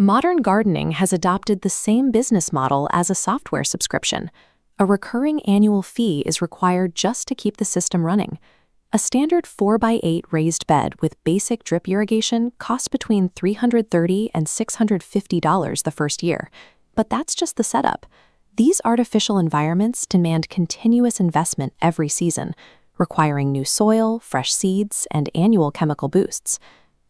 Modern gardening has adopted the same business model as a software subscription. A recurring annual fee is required just to keep the system running. A standard 4x8 raised bed with basic drip irrigation costs between $330 and $650 the first year. But that's just the setup. These artificial environments demand continuous investment every season, requiring new soil, fresh seeds, and annual chemical boosts.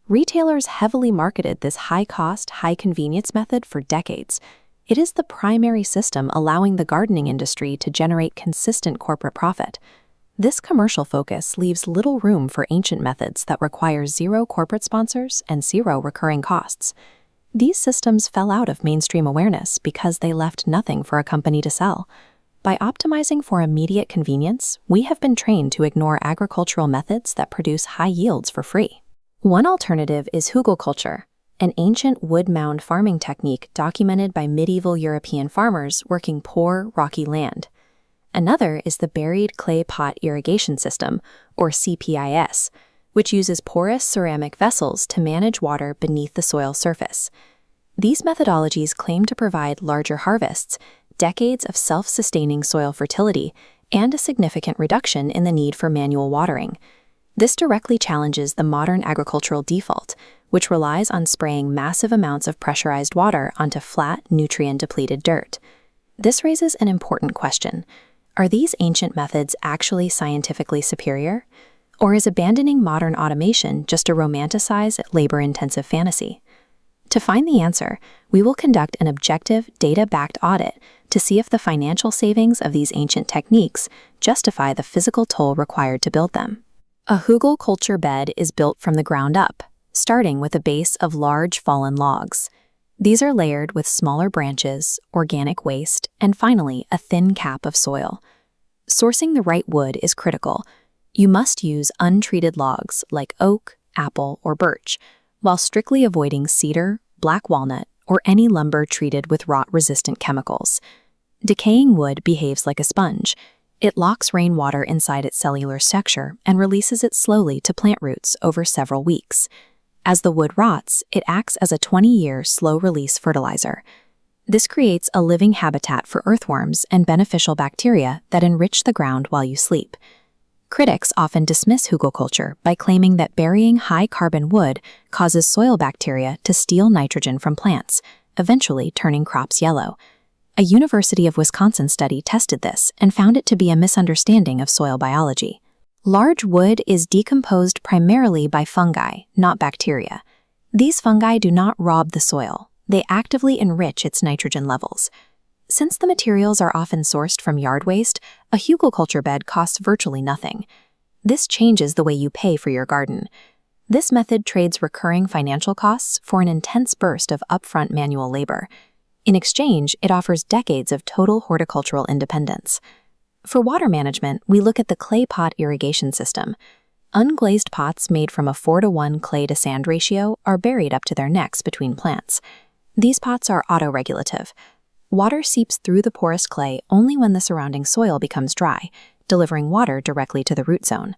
Retailers heavily marketed this high-cost, high-convenience method for decades. It is the primary system allowing the gardening industry to generate consistent corporate profit. This commercial focus leaves little room for ancient methods that require zero corporate sponsors and zero recurring costs. These systems fell out of mainstream awareness because they left nothing for a company to sell. By optimizing for immediate convenience, we have been trained to ignore agricultural methods that produce high yields for free. One alternative is hügelkultur, an ancient wood mound farming technique documented by medieval European farmers working poor, rocky land. Another is the buried clay pot irrigation system, or CPIS, which uses porous ceramic vessels to manage water beneath the soil surface. These methodologies claim to provide larger harvests, decades of self-sustaining soil fertility, and a significant reduction in the need for manual watering. This directly challenges the modern agricultural default, which relies on spraying massive amounts of pressurized water onto flat, nutrient-depleted dirt. This raises an important question. Are these ancient methods actually scientifically superior? Or is abandoning modern automation just a romanticized, labor-intensive fantasy? To find the answer, we will conduct an objective, data-backed audit to see if the financial savings of these ancient techniques justify the physical toll required to build them. A hügelkultur bed is built from the ground up, starting with a base of large fallen logs. These are layered with smaller branches, organic waste, and finally a thin cap of soil. Sourcing the right wood is critical. You must use untreated logs like oak, apple, or birch, while strictly avoiding cedar, black walnut, or any lumber treated with rot-resistant chemicals. Decaying wood behaves like a sponge. It locks rainwater inside its cellular structure and releases it slowly to plant roots over several weeks. As the wood rots, it acts as a 20-year slow-release fertilizer. This creates a living habitat for earthworms and beneficial bacteria that enrich the ground while you sleep. Critics often dismiss hügelkultur by claiming that burying high-carbon wood causes soil bacteria to steal nitrogen from plants, eventually turning crops yellow. A University of Wisconsin study tested this and found it to be a misunderstanding of soil biology. Large wood is decomposed primarily by fungi, not bacteria. These fungi do not rob the soil. They actively enrich its nitrogen levels. Since the materials are often sourced from yard waste, a hügelkultur bed costs virtually nothing. This changes the way you pay for your garden. This method trades recurring financial costs for an intense burst of upfront manual labor. In exchange, it offers decades of total horticultural independence. For water management, we look at the clay pot irrigation system. Unglazed pots made from a 4:1 clay-to-sand ratio are buried up to their necks between plants. These pots are auto-regulative. Water seeps through the porous clay only when the surrounding soil becomes dry, delivering water directly to the root zone.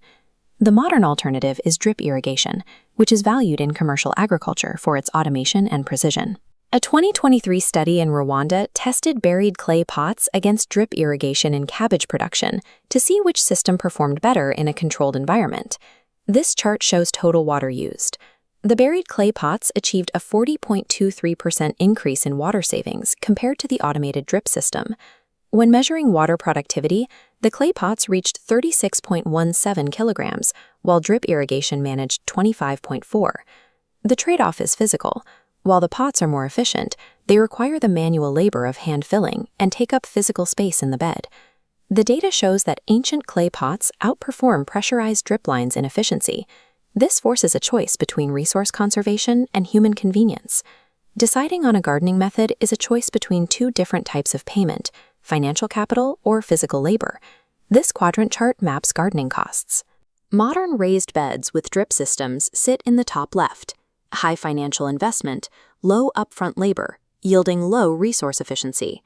The modern alternative is drip irrigation, which is valued in commercial agriculture for its automation and precision. A 2023 study in Rwanda tested buried clay pots against drip irrigation in cabbage production to see which system performed better in a controlled environment. This chart shows total water used. The buried clay pots achieved a 40.23% increase in water savings compared to the automated drip system. When measuring water productivity, the clay pots reached 36.17 kilograms, while drip irrigation managed 25.4. The trade-off is physical. While the pots are more efficient, they require the manual labor of hand filling and take up physical space in the bed. The data shows that ancient clay pots outperform pressurized drip lines in efficiency. This forces a choice between resource conservation and human convenience. Deciding on a gardening method is a choice between two different types of payment, financial capital or physical labor. This quadrant chart maps gardening costs. Modern raised beds with drip systems sit in the top left. High financial investment, low upfront labor, yielding low resource efficiency.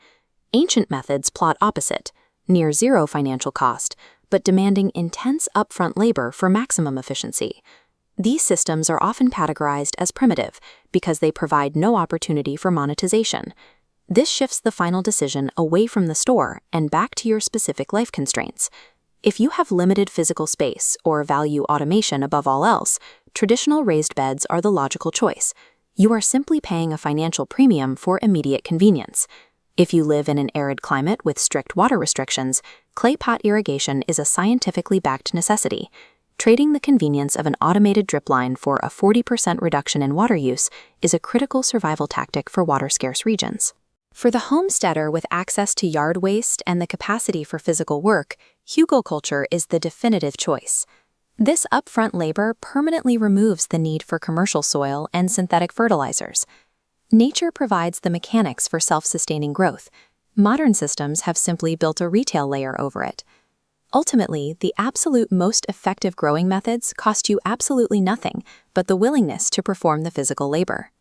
Ancient methods plot opposite, near zero financial cost, but demanding intense upfront labor for maximum efficiency. These systems are often categorized as primitive because they provide no opportunity for monetization. This shifts the final decision away from the store and back to your specific life constraints. If you have limited physical space or value automation above all else, traditional raised beds are the logical choice. You are simply paying a financial premium for immediate convenience. If you live in an arid climate with strict water restrictions, clay pot irrigation is a scientifically backed necessity. Trading the convenience of an automated drip line for a 40% reduction in water use is a critical survival tactic for water-scarce regions. For the homesteader with access to yard waste and the capacity for physical work, hügelkultur is the definitive choice. This upfront labor permanently removes the need for commercial soil and synthetic fertilizers. Nature provides the mechanics for self-sustaining growth. Modern systems have simply built a retail layer over it. Ultimately, the absolute most effective growing methods cost you absolutely nothing but the willingness to perform the physical labor.